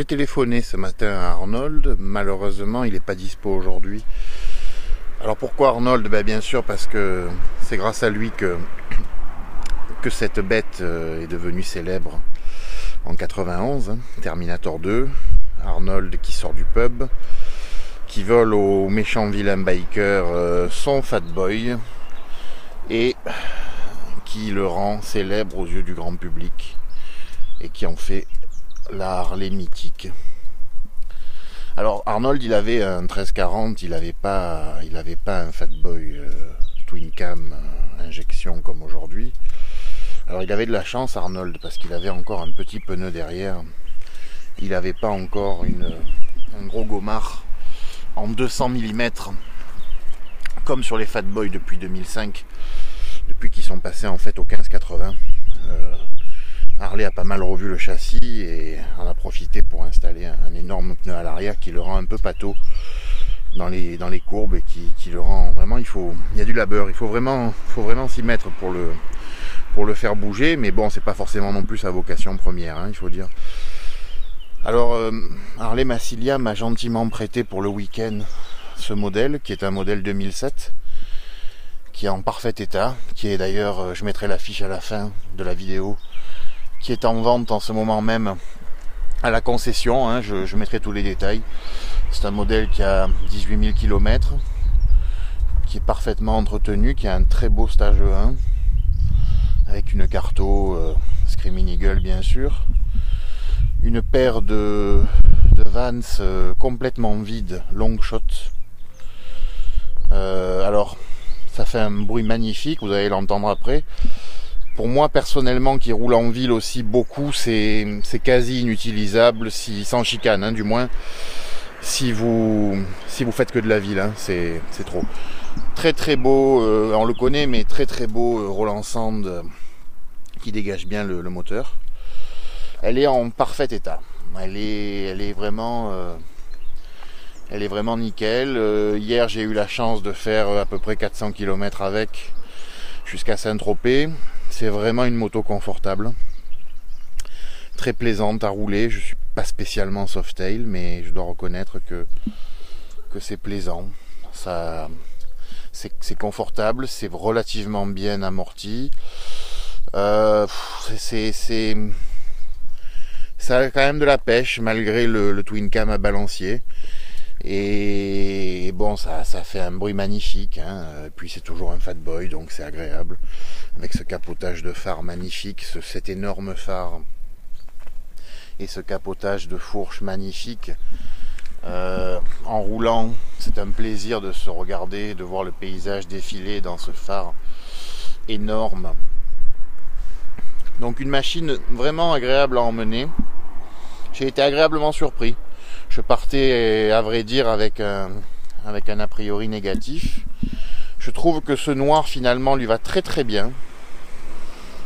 j'ai téléphoné ce matin à Arnold, malheureusement il n'est pas dispo aujourd'hui. Alors pourquoi Arnold? Bien sûr parce que c'est grâce à lui que cette bête est devenue célèbre en 91, hein, Terminator 2, Arnold qui sort du pub, qui vole au méchant vilain biker son Fat Boy et qui le rend célèbre aux yeux du grand public et qui en fait la Harley mythique. Alors Arnold il avait un 1340, il avait pas un Fat Boy Twin Cam injection comme aujourd'hui. Alors il avait de la chance Arnold parce qu'il avait encore un petit pneu derrière. Il n'avait pas encore un gros gommard en 200 mm comme sur les Fat Boy depuis 2005, depuis qu'ils sont passés en fait au 1580. Harley a pas mal revu le châssis et en a profité pour installer un énorme pneu à l'arrière qui le rend un peu pâteau dans les courbes et qui le rend vraiment, il y a du labeur, il faut vraiment s'y mettre pour le faire bouger, mais bon, c'est pas forcément non plus sa vocation première, hein, il faut dire. Alors Harley Massilia m'a gentiment prêté pour le week-end ce modèle qui est un modèle 2007 qui est en parfait état, qui est d'ailleurs, je mettrai l'affiche à la fin de la vidéo, qui est en vente en ce moment même à la concession, hein, je mettrai tous les détails. C'est un modèle qui a 18 000 km, qui est parfaitement entretenu, qui a un très beau stage 1, avec une carto Screaming Eagle bien sûr, une paire de Vans complètement vide, long shot. Alors ça fait un bruit magnifique, vous allez l'entendre après. Pour moi personnellement qui roule en ville aussi beaucoup, c'est quasi inutilisable, sans chicane, hein, du moins si vous faites que de la ville, hein, c'est trop. Très très beau, on le connaît, mais très très beau Roland Sand qui dégage bien le moteur. Elle est en parfait état, elle est vraiment nickel. Hier j'ai eu la chance de faire à peu près 400 km avec jusqu'à Saint-Tropez. C'est vraiment une moto confortable, très plaisante à rouler. Je suis pas spécialement softail, mais je dois reconnaître que c'est plaisant. C'est confortable, c'est relativement bien amorti. Ça a quand même de la pêche malgré le Twin Cam à balancier. Et bon, ça fait un bruit magnifique, hein. Puis c'est toujours un Fat Boy, donc c'est agréable. Avec ce capotage de phare magnifique, cet énorme phare et ce capotage de fourche magnifique. En roulant, c'est un plaisir de se regarder, de voir le paysage défiler dans ce phare énorme. Donc une machine vraiment agréable à emmener. J'ai été agréablement surpris. Je partais, à vrai dire, avec un a priori négatif. Je trouve que ce noir finalement lui va très très bien.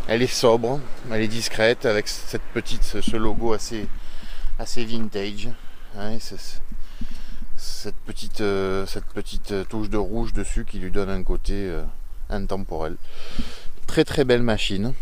Elle est sobre, elle est discrète avec ce logo assez vintage, hein, cette petite touche de rouge dessus qui lui donne un côté intemporel. Très très belle machine.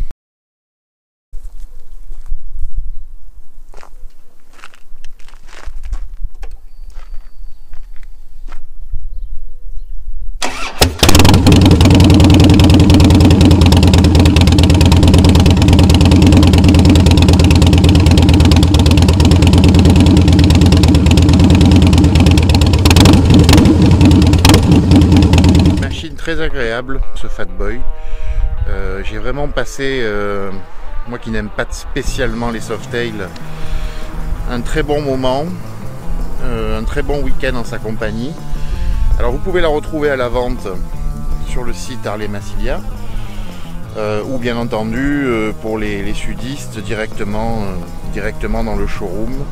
Très agréable ce Fat Boy. J'ai vraiment passé, moi qui n'aime pas spécialement les softails, un très bon moment, un très bon week-end en sa compagnie. Alors vous pouvez la retrouver à la vente sur le site Harley Massilia ou bien entendu pour les sudistes directement dans le showroom,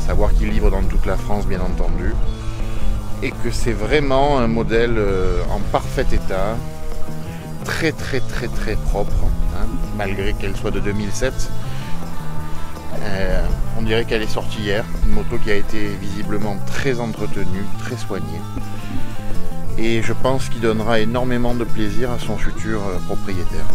savoir qu'il livre dans toute la France bien entendu. Et que c'est vraiment un modèle en parfait état, très très très très propre, hein, malgré qu'elle soit de 2007. On dirait qu'elle est sortie hier, une moto qui a été visiblement très entretenue, très soignée. Et je pense qu'il donnera énormément de plaisir à son futur propriétaire.